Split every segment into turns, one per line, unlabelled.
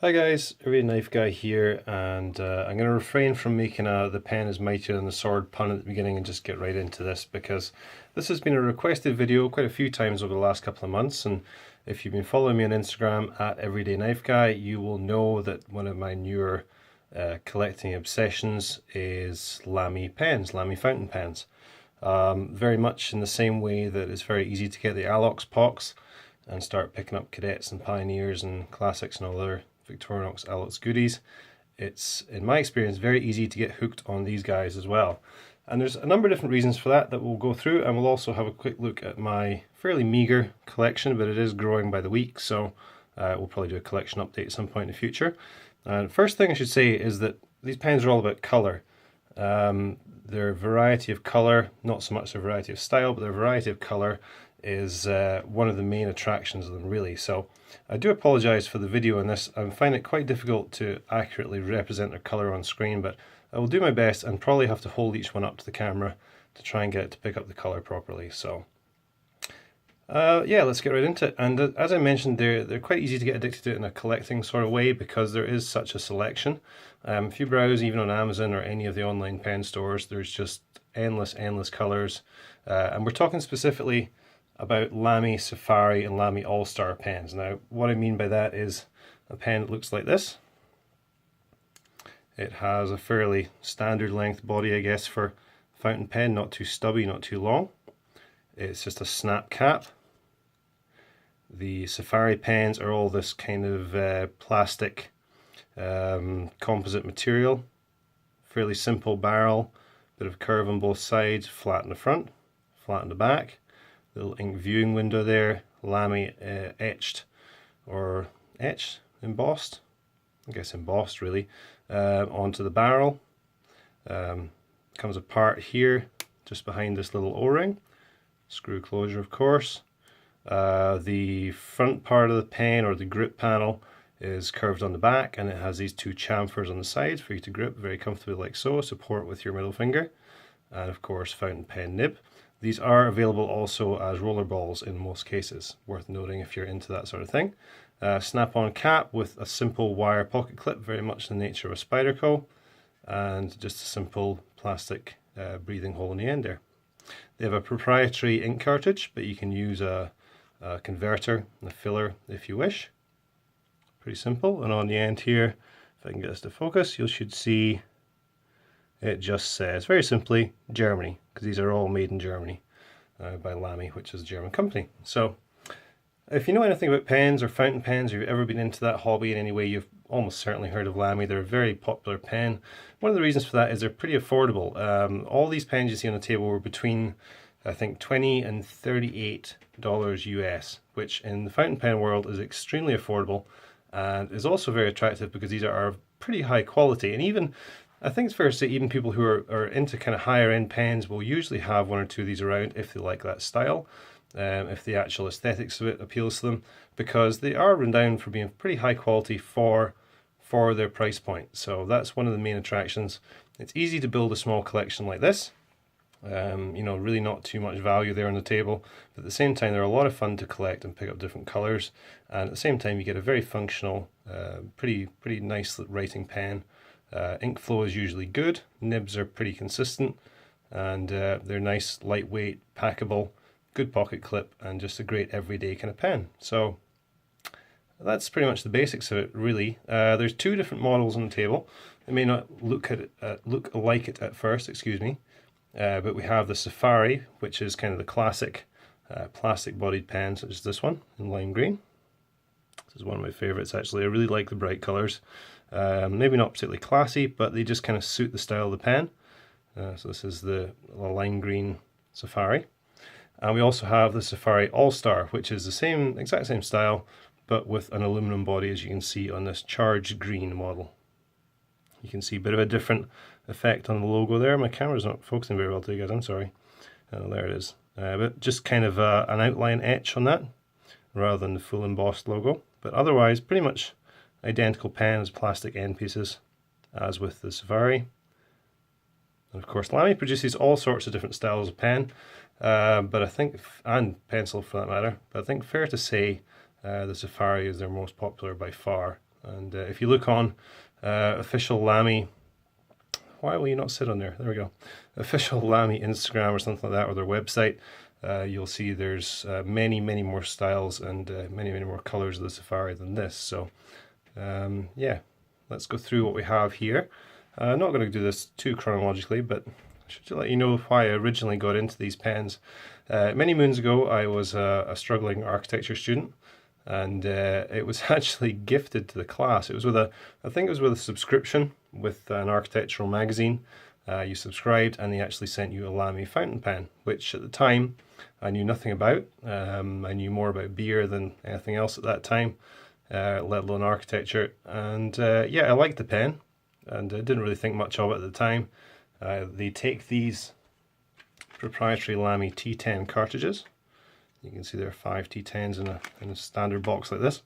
Hi guys, Everyday Knife Guy here, and I'm going to refrain from making the pen is mightier than the sword pun at the beginning and just get right into this, because this has been a requested video quite a few times over the last couple of months, and if you've been following me on Instagram at Everyday Knife Guy, you will know that one of my newer collecting obsessions is Lamy pens, Lamy fountain pens. Very much in the same way that it's very easy to get the Alox Pox and start picking up cadets and pioneers and classics and all other Victorinox Alox goodies. It's, in my experience, very easy to get hooked on these guys as well. And there's a number of different reasons for that we'll go through, and we'll also have a quick look at my fairly meager collection, but it is growing by the week, so we'll probably do a collection update at some point in the future. First thing I should say is that these pens are all about colour. Their variety of colour, not so much their variety of style, but their variety of colour is one of the main attractions of them, really. So I do apologise for the video on this. I find it quite difficult to accurately represent their colour on screen, but I will do my best and probably have to hold each one up to the camera to try and get it to pick up the colour properly. So yeah, let's get right into it. And as I mentioned, they're quite easy to get addicted to it in a collecting sort of way because there is such a selection. If you browse even on Amazon or any of the online pen stores, there's just endless colours. And we're talking specifically about Lamy Safari and Lamy All-Star pens. Now, what I mean by that is a pen that looks like this. It has a fairly standard length body, I guess, for fountain pen, not too stubby, not too long. It's just a snap cap. The Safari pens are all this kind of plastic composite material, fairly simple barrel, bit of curve on both sides, flat in the front, flat in the back. Little ink viewing window there, Lamy embossed, I guess embossed really, onto the barrel. Comes apart here, just behind this little O-ring. Screw closure, of course. The front part of the pen, or the grip panel, is curved on the back, and it has these two chamfers on the sides for you to grip very comfortably like so, support with your middle finger. And of course, fountain pen nib. These are available also as roller balls in most cases, worth noting if you're into that sort of thing. Snap-on cap with a simple wire pocket clip, very much in the nature of a Spyderco, and just a simple plastic breathing hole in the end there. They have a proprietary ink cartridge, but you can use a converter and a filler if you wish. Pretty simple. And on the end here, if I can get this to focus, you should see it just says, very simply, Germany, because these are all made in Germany by Lamy, which is a German company. So if you know anything about pens or fountain pens, or you've ever been into that hobby in any way, you've almost certainly heard of Lamy. They're a very popular pen. One of the reasons for that is they're pretty affordable. All these pens you see on the table were between, I think, $20 and $38 US, which in the fountain pen world is extremely affordable and is also very attractive because these are pretty high quality. And even, I think it's fair to say, even people who are into kind of higher end pens will usually have one or two of these around if they like that style. If the actual aesthetics of it appeals to them, because they are renowned for being pretty high quality for their price point. So that's one of the main attractions. It's easy to build a small collection like this. You know, really not too much value there on the table, but at the same time they're a lot of fun to collect and pick up different colors, and at the same time you get a very functional, pretty nice writing pen. Ink flow is usually good, nibs are pretty consistent, and they're nice, lightweight, packable, good pocket clip, and just a great everyday kind of pen. So that's pretty much the basics of it, really. There's two different models on the table. It may not look like it at first, excuse me, but we have the Safari, which is kind of the classic plastic-bodied pen, such as this one in lime green. This is one of my favorites, actually. I really like the bright colors. Maybe not particularly classy, but they just kind of suit the style of the pen. So this is the lime green Safari. And we also have the Safari All-Star, which is the exact same style, but with an aluminum body, as you can see on this charged green model. You can see a bit of a different effect on the logo there. My camera's not focusing very well today, guys, I'm sorry. There it is. But just kind of an outline etch on that, rather than the full embossed logo. But otherwise, pretty much identical pens, plastic end pieces, as with the Safari. And of course, Lamy produces all sorts of different styles of pen, but I think, and pencil for that matter, but I think fair to say the Safari is their most popular by far. And if you look on official Lamy, why will you not sit on there? There we go. Official Lamy Instagram or something like that, or their website, you'll see there's many more styles and many more colors of the Safari than this. So yeah, let's go through what we have here. I'm not going to do this too chronologically, but I should let you know why I originally got into these pens. Many moons ago, I was a struggling architecture student, and it was actually gifted to the class. It was with I think it was with a subscription with an architectural magazine. You subscribed and they actually sent you a Lamy fountain pen, which at the time I knew nothing about. I knew more about beer than anything else at that time, let alone architecture. And yeah, I liked the pen, and I didn't really think much of it at the time. They take these proprietary Lamy T10 cartridges. You can see there are 5 T10s in a standard box like this.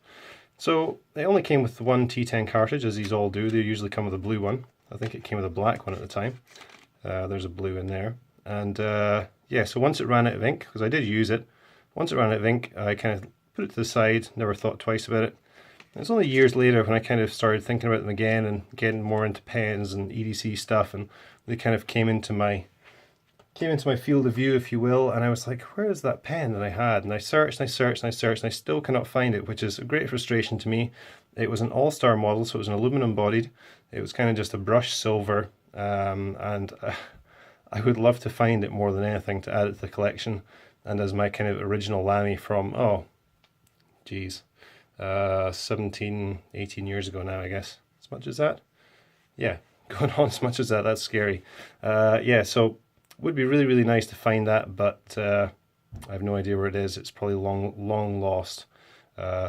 So they only came with one T10 cartridge, as these all do. They usually come with a blue one. I think it came with a black one at the time. There's a blue in there. And yeah, so once it ran out of ink, because I did use it, once it ran out of ink, I kind of put it to the side, never thought twice about it. And it's only years later when I kind of started thinking about them again and getting more into pens and EDC stuff, and they kind of came into my field of view, if you will, and I was like, where is that pen that I had? And I searched and I searched and I searched and I still cannot find it, which is a great frustration to me. It was an all-star model, so it was an aluminum bodied. It was kind of just a brushed silver, and I would love to find it more than anything to add it to the collection, and as my kind of original Lamy from, oh, geez, 17, 18 years ago now, I guess. As much as that? Yeah, going on as much as that, that's scary. Yeah, so would be really nice to find that, but I have no idea where it is. It's probably long lost,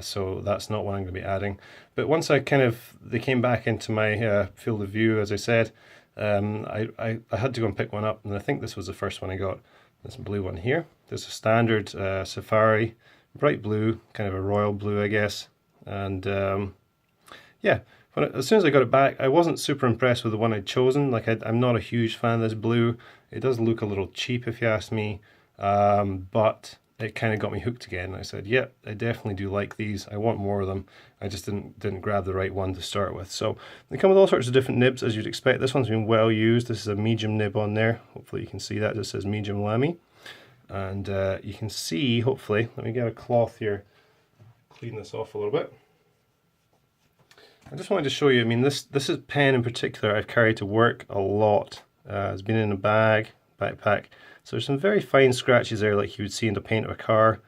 so that's not what I'm going to be adding. But once they came back into my field of view, as I said, I had to go and pick one up, and I think this was the first one I got. This blue one here. There's a standard Safari, bright blue, kind of a royal blue, I guess. And yeah, as soon as I got it back, I wasn't super impressed with the one I'd chosen. Like, I'm not a huge fan of this blue. It does look a little cheap if you ask me, but it kind of got me hooked again. I said, yep, I definitely do like these. I want more of them. I just didn't grab the right one to start with. So they come with all sorts of different nibs, as you'd expect. This one's been well used. This is a medium nib on there. Hopefully you can see that. It just says medium Lamy. And you can see, hopefully, let me get a cloth here, clean this off a little bit. I just wanted to show you, I mean, this is pen in particular I've carried to work a lot. It's been in a bag, backpack. So there's some very fine scratches there like you would see in the paint of a car,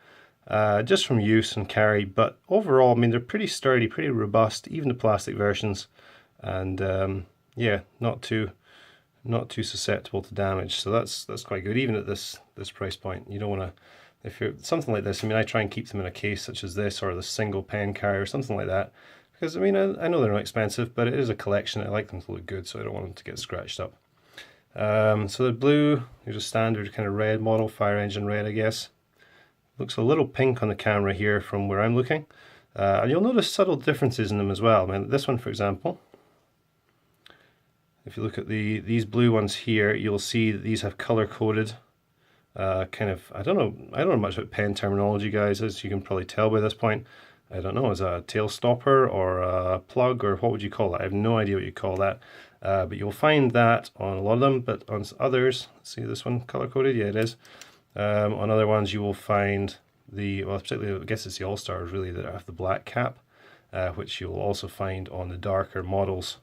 just from use and carry. But overall, I mean, they're pretty sturdy, pretty robust, even the plastic versions. And yeah, not too susceptible to damage. So that's quite good, even at this price point. You don't want to, if you're something like this, I mean, I try and keep them in a case such as this, or the single pen carrier or something like that. Because, I mean, I know they're not expensive, but it is a collection. I like them to look good, so I don't want them to get scratched up. So the blue, here's a standard kind of red model, fire engine red, I guess. Looks a little pink on the camera here from where I'm looking. And you'll notice subtle differences in them as well. I mean, this one, for example, if you look at these blue ones here, you'll see that these have color-coded kind of, I don't know much about pen terminology, guys, as you can probably tell by this point. I don't know, is that a tail stopper or a plug, or what would you call that? I have no idea what you call that. But you'll find that on a lot of them, but on others, see this one color-coded? Yeah, it is. On other ones you will find well, particularly, I guess it's the All-Stars really that have the black cap, which you'll also find on the darker models,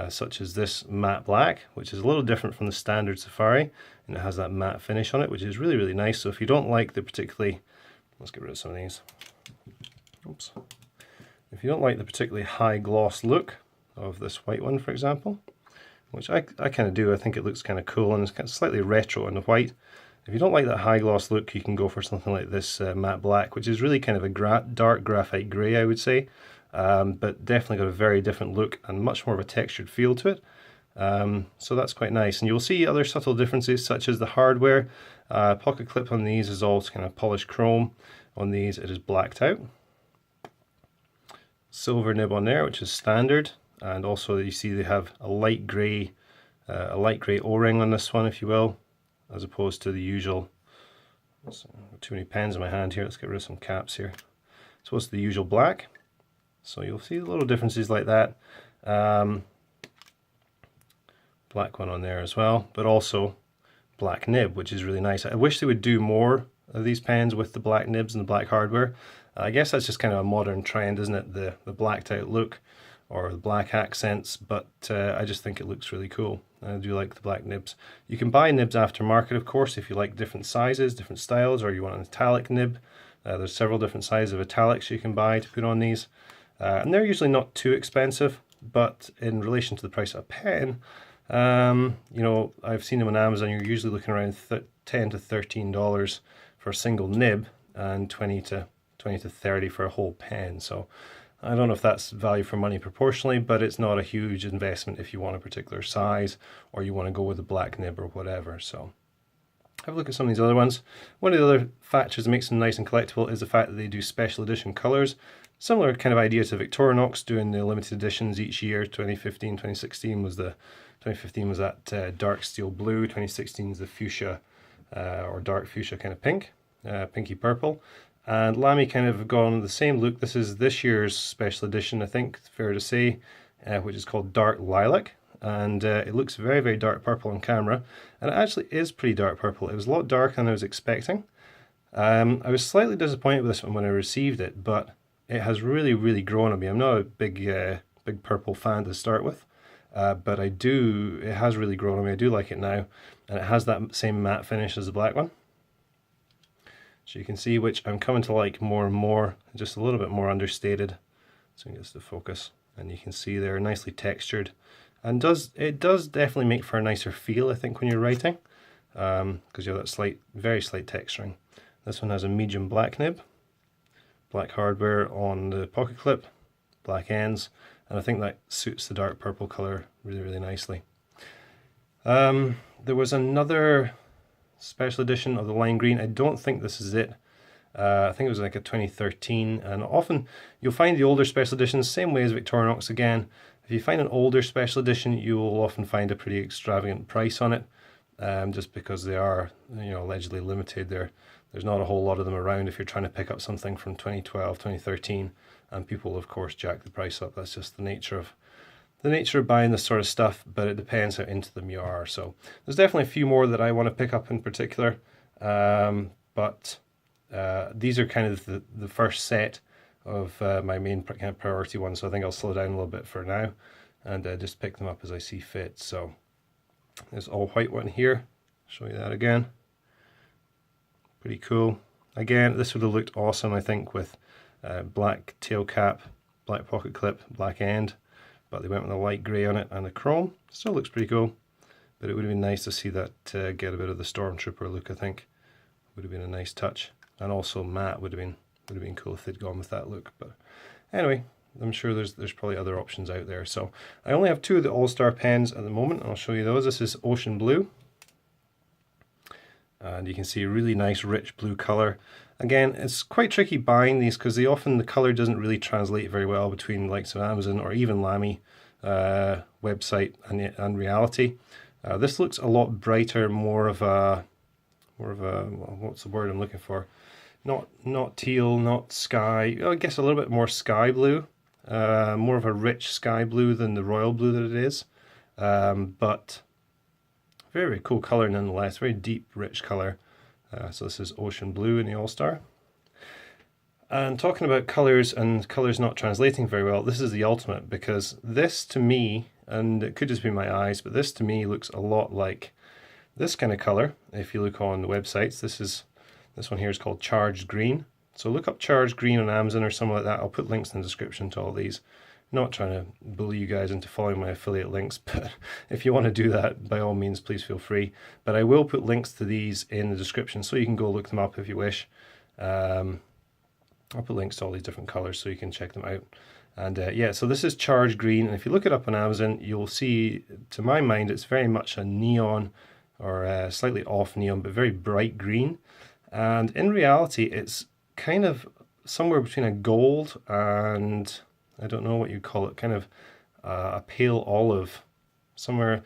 such as this matte black, which is a little different from the standard Safari, and it has that matte finish on it, which is really nice. So if you don't like the particularly, let's get rid of some of these. Oops. If you don't like the particularly high gloss look of this white one, for example, which I kind of do, I think it looks kind of cool and it's kind of slightly retro in the white. If you don't like that high gloss look, you can go for something like this matte black, which is really kind of a dark graphite grey, I would say, but definitely got a very different look and much more of a textured feel to it. So that's quite nice, and you'll see other subtle differences such as the hardware. Pocket clip on these is all kind of polished chrome. On these it is blacked out. Silver nib on there, which is standard, and also you see they have a light grey O-ring on this one, if you will, as opposed to the usual. Too many pens in my hand here. Let's get rid of some caps here. So it's the usual black. So you'll see little differences like that. Black one on there as well, but also black nib, which is really nice. I wish they would do more of these pens with the black nibs and the black hardware. I guess that's just kind of a modern trend, isn't it? The blacked out look or the black accents, but I just think it looks really cool. I do like the black nibs. You can buy nibs aftermarket, of course, if you like different sizes, different styles, or you want an italic nib. There's several different sizes of italics you can buy to put on these. And they're usually not too expensive, but in relation to the price of a pen, you know, I've seen them on Amazon. You're usually looking around $10 to $13 for a single nib and 20 to 30 for a whole pen. So I don't know if that's value for money proportionally, but it's not a huge investment if you want a particular size or you want to go with a black nib or whatever. So have a look at some of these other ones. One of the other factors that makes them nice and collectible is the fact that they do special edition colors. Similar kind of idea to Victorinox doing the limited editions each year. 2015 was that dark steel blue. 2016 is the fuchsia or dark fuchsia kind of pink, pinky purple. And Lamy kind of gone the same look. This is this year's special edition, I think, fair to say, which is called Dark Lilac. And it looks very, very dark purple on camera. And it actually is pretty dark purple. It was a lot darker than I was expecting. I was slightly disappointed with this one when I received it, but it has really, really grown on me. I'm not a big purple fan to start with, but it has really grown on me. I do like it now. And it has that same matte finish as the black one. So you can see, which I'm coming to like more and more, just a little bit more understated. So it gets the focus, and you can see they're nicely textured, and it does definitely make for a nicer feel, I think, when you're writing, because you have that very slight texturing. This one has a medium black nib, black hardware on the pocket clip, black ends, and I think that suits the dark purple color really, really nicely. There was another special edition of the lime green. I don't think this is it. I think it was like a 2013, and often you'll find the older special editions, same way as Victorinox again. If you find an older special edition, you will often find a pretty extravagant price on it, just because they are, you know, allegedly limited. There's not a whole lot of them around if you're trying to pick up something from 2012, 2013, and people, of course, jack the price up. That's just the nature of buying this sort of stuff, but it depends how into them you are. So there's definitely a few more that I want to pick up in particular, but these are kind of the first set of my main kind of priority ones, so I think I'll slow down a little bit for now and just pick them up as I see fit. So there's all white one here, show you that again, pretty cool. Again, this would have looked awesome, I think, with black tail cap, black pocket clip, black end, but they went with a light grey on it and a chrome. Still looks pretty cool, but it would have been nice to see that get a bit of the Stormtrooper look, I think. Would have been a nice touch. And also matte would have been cool if they'd gone with that look. But anyway, I'm sure there's probably other options out there. So I only have two of the All-Star pens at the moment, and I'll show you those. This is Ocean Blue, and you can see a really nice rich blue color. Again, it's quite tricky buying these because the color doesn't really translate very well between likes of Amazon or even Lamy website and reality. This looks a lot brighter, more of a what's the word I'm looking for? Not teal, not sky. I guess a little bit more sky blue, more of a rich sky blue than the royal blue that it is, but very, very cool color nonetheless. Very deep, rich color. So this is Ocean Blue in the All-Star. And talking about colors and colors not translating very well, this is the ultimate, because this to me, and it could just be my eyes, but this to me looks a lot like this kind of color. If you look on the websites, this one here is called Charged Green. So look up Charged Green on Amazon or something like that. I'll put links in the description to all these. Not trying to bully you guys into following my affiliate links, but if you want to do that, by all means, please feel free. But I will put links to these in the description, so you can go look them up if you wish. I'll put links to all these different colors so you can check them out. And yeah, so this is Charged Green, and if you look it up on Amazon, you'll see, to my mind, it's very much a neon, or slightly off neon, but very bright green. And in reality, it's kind of somewhere between a gold and, I don't know what you call it, kind of a pale olive, somewhere,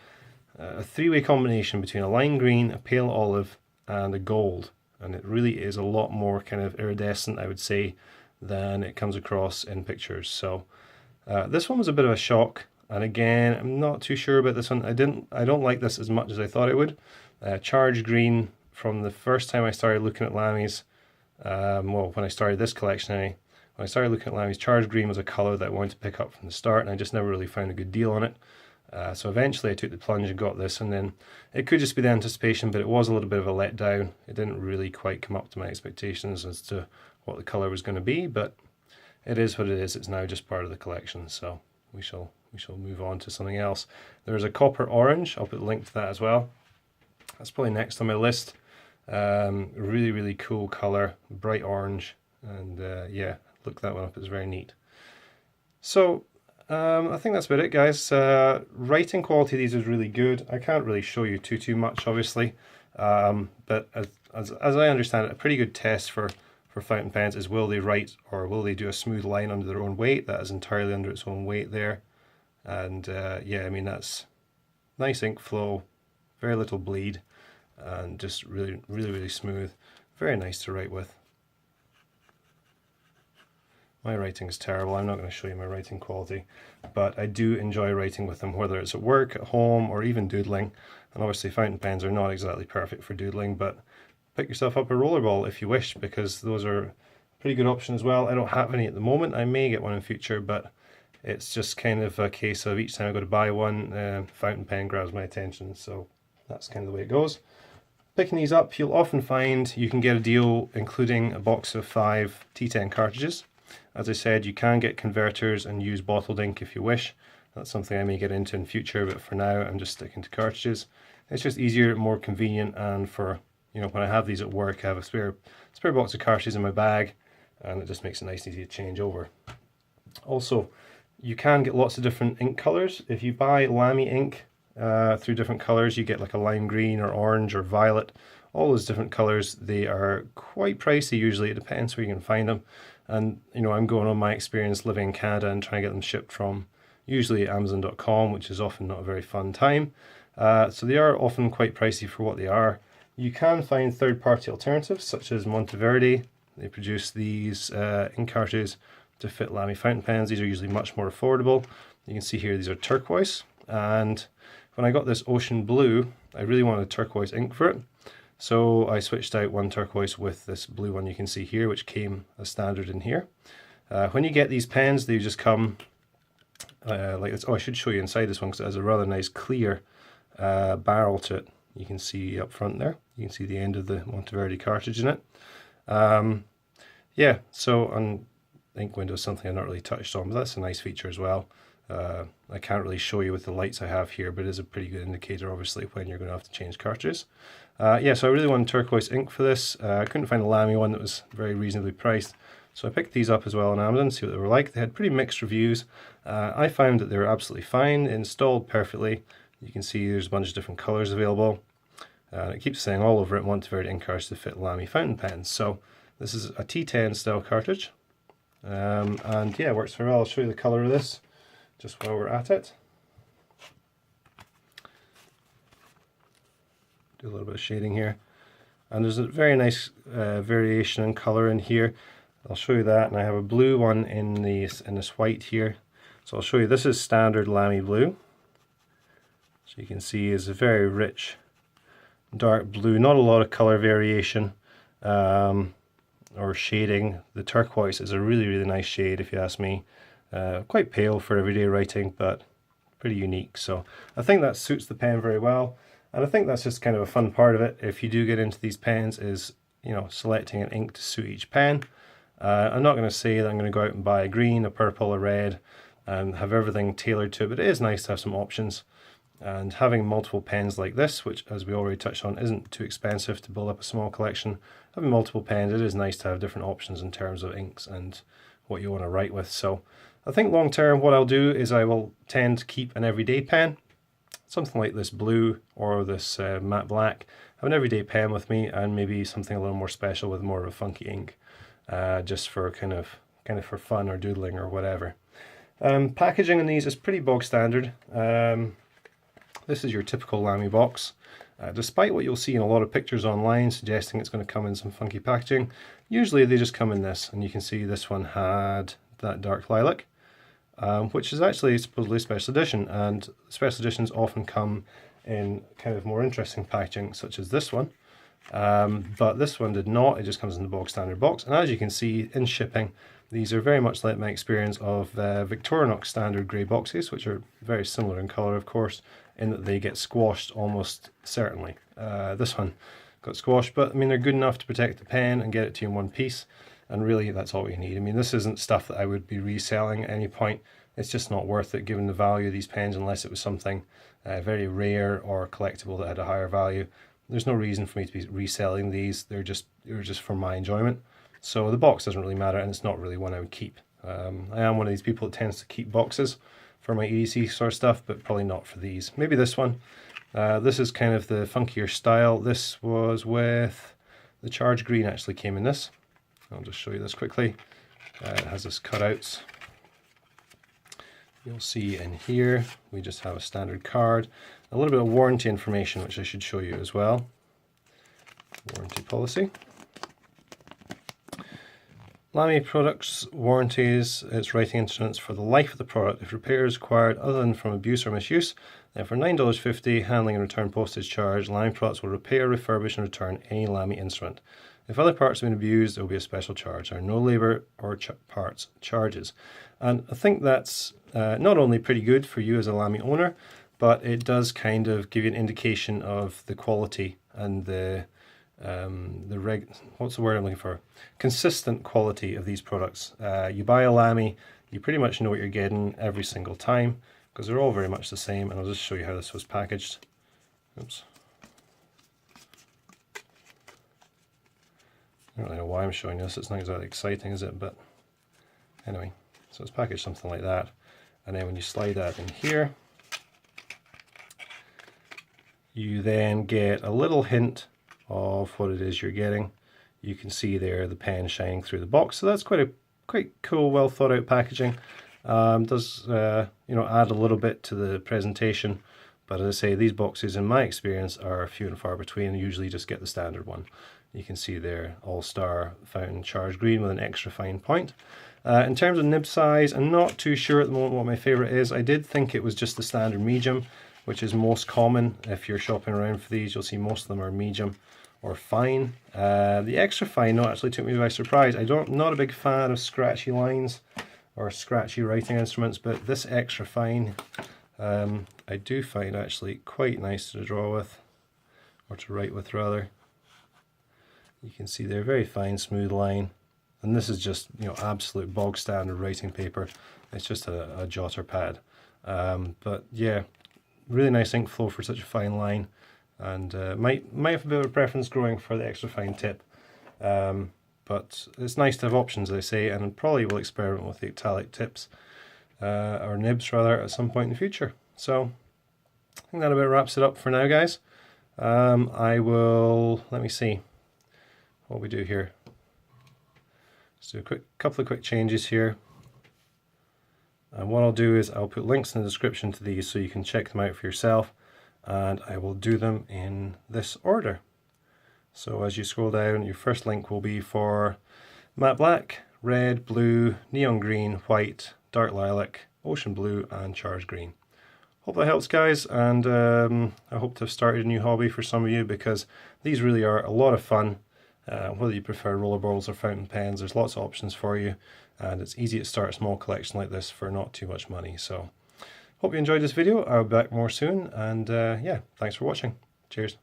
a three-way combination between a lime green, a pale olive, and a gold. And it really is a lot more kind of iridescent, I would say, than it comes across in pictures. So this one was a bit of a shock, and again, I'm not too sure about this one. I don't like this as much as I thought it would. Charge green from the first time I started looking at Lamys, well, when I started this collection anyway, when I started looking at Lamys, charge green was a colour that I wanted to pick up from the start, and I just never really found a good deal on it. So eventually I took the plunge and got this, and then it could just be the anticipation, but it was a little bit of a letdown. It didn't really quite come up to my expectations as to what the colour was going to be, but it is what it is. It's now just part of the collection, so we shall move on to something else. There's a copper orange. I'll put a link to that as well. That's probably next on my list. Really, really cool colour, bright orange, and yeah, look that one up, it's very neat. So I think that's about it, guys. Writing quality of these is really good. I can't really show you too much, obviously, but as I understand it, a pretty good test for fountain pens is, will they write, or will they do a smooth line under their own weight? That is entirely under its own weight there. And yeah, I mean, that's nice ink flow, very little bleed, and just really smooth. Very nice to write with. My writing is terrible. I'm not going to show you my writing quality, but I do enjoy writing with them, whether it's at work, at home, or even doodling. And obviously fountain pens are not exactly perfect for doodling, but pick yourself up a rollerball if you wish, because those are a pretty good option as well. I don't have any at the moment. I may get one in future, but it's just kind of a case of each time I go to buy one, fountain pen grabs my attention, so that's kind of the way it goes. Picking these up, you'll often find you can get a deal including a box of 5 T10 cartridges. As I said, you can get converters and use bottled ink if you wish. That's something I may get into in future, but for now I'm just sticking to cartridges. It's just easier, more convenient, and for, you know, when I have these at work, I have a spare box of cartridges in my bag, and it just makes it nice and easy to change over. Also, you can get lots of different ink colours. If you buy Lamy ink through different colours, you get like a lime green or orange or violet, all those different colours. They are quite pricey usually, it depends where you can find them. And you know, I'm going on my experience living in Canada and trying to get them shipped from usually Amazon.com, which is often not a very fun time. So they are often quite pricey for what they are. You can find third-party alternatives such as Monteverde. They produce these ink cartridges to fit Lamy fountain pens. These are usually much more affordable. You can see here these are turquoise, and when I got this ocean blue, I really wanted turquoise ink for it. So I switched out one turquoise with this blue one you can see here, which came as standard in here. When you get these pens, they just come like this. Oh, I should show you inside this one because it has a rather nice clear barrel to it. You can see up front there. You can see the end of the Monteverde cartridge in it. Yeah, so on ink window is something I've not really touched on, but that's a nice feature as well. I can't really show you with the lights I have here, but it is a pretty good indicator, obviously, when you're going to have to change cartridges. Yeah, so I really wanted turquoise ink for this. I couldn't find a Lamy one that was very reasonably priced, so I picked these up as well on Amazon, see what they were like. They had pretty mixed reviews. I found that they were absolutely fine, installed perfectly. You can see there's a bunch of different colours available. It keeps saying all over it, Monteverde ink cartridge to fit Lamy fountain pens. So this is a T10 style cartridge. And yeah, it works very well. I'll show you the colour of this just while we're at it. Do a little bit of shading here. And there's a very nice variation in colour in here. I'll show you that, and I have a blue one in this white here. So I'll show you, this is standard Lamy blue. So you can see it's a very rich dark blue, not a lot of colour variation or shading. The turquoise is a really nice shade if you ask me. Quite pale for everyday writing, but pretty unique. So I think that suits the pen very well, and I think that's just kind of a fun part of it. If you do get into these pens, is, you know, selecting an ink to suit each pen. I'm not going to say that I'm going to go out and buy a green, a purple, a red, and have everything tailored to it, but it is nice to have some options. And having multiple pens like this, which as we already touched on isn't too expensive to build up a small collection, having multiple pens, it is nice to have different options in terms of inks and what you want to write with. So I think long term what I'll do is I will tend to keep an everyday pen, something like this blue or this matte black. Have an everyday pen with me, and maybe something a little more special with more of a funky ink, just for kind of for fun or doodling or whatever. Packaging on these is pretty bog standard. This is your typical Lamy box. Despite what you'll see in a lot of pictures online suggesting it's going to come in some funky packaging, usually they just come in this, and you can see this one had that dark lilac, which is actually supposedly a special edition, and special editions often come in kind of more interesting packaging, such as this one. But this one did not, it just comes in the bog standard box, and as you can see in shipping, these are very much like my experience of Victorinox standard grey boxes, which are very similar in colour, of course, in that they get squashed almost certainly. This one got squashed, but I mean, they're good enough to protect the pen and get it to you in one piece, and really that's all you need. I mean, this isn't stuff that I would be reselling at any point. It's just not worth it given the value of these pens, unless it was something very rare or collectible that had a higher value. There's no reason for me to be reselling these. They're just for my enjoyment. So the box doesn't really matter, and it's not really one I would keep. I am one of these people that tends to keep boxes for my EDC sort of stuff, but probably not for these. Maybe this one. This is kind of the funkier style. This was with the Charge Green, actually came in this. I'll just show you this quickly. It has this cutouts. You'll see in here we just have a standard card, a little bit of warranty information, which I should show you as well. Warranty policy. Lamy products warranties its writing instruments for the life of the product. If repair is required other than from abuse or misuse, then for $9.50 handling and return postage charge, Lamy products will repair, refurbish and return any Lamy instrument. If other parts have been abused, there will be a special charge. There are no labour or parts charges. And I think that's not only pretty good for you as a Lamy owner, but it does kind of give you an indication of the quality and what's the word I'm looking for? Consistent quality of these products. You buy a Lamy, you pretty much know what you're getting every single time, because they're all very much the same, and I'll just show you how this was packaged. Oops. I don't really know why I'm showing this, it's not exactly exciting, is it? But anyway, so it's packaged something like that, and then when you slide that in here, you then get a little hint of what it is you're getting. You can see there the pen shining through the box, so that's quite cool, well thought out packaging. Does you know, add a little bit to the presentation, but as I say, these boxes in my experience are few and far between. You usually just get the standard one. You can see there All-Star Fountain Charge Green with an extra fine point. In terms of nib size, I'm not too sure at the moment what my favourite is. I did think it was just the standard medium, which is most common. If you're shopping around for these, you'll see most of them are medium or fine. The extra fine actually took me by surprise. Not a big fan of scratchy lines or scratchy writing instruments, but this extra fine I do find actually quite nice to draw with, or to write with rather. You can see they're very fine, smooth line, and this is just, you know, absolute bog standard writing paper. It's just a jotter pad, but yeah, really nice ink flow for such a fine line, and might have a bit of a preference growing for the extra fine tip, but it's nice to have options, as I say, and probably will experiment with the italic tips or nibs rather at some point in the future. So I think that about wraps it up for now, guys. I will, let me see what we do here. Let's do a couple of quick changes here. And what I'll do is I'll put links in the description to these so you can check them out for yourself, and I will do them in this order. So as you scroll down, your first link will be for matte black, red, blue, neon green, white, dark lilac, ocean blue and charge green. Hope that helps, guys, and I hope to have started a new hobby for some of you, because these really are a lot of fun. Whether you prefer rollerballs or fountain pens, there's lots of options for you, and it's easy to start a small collection like this for not too much money. So hope you enjoyed this video. I'll be back more soon, and yeah, thanks for watching. Cheers.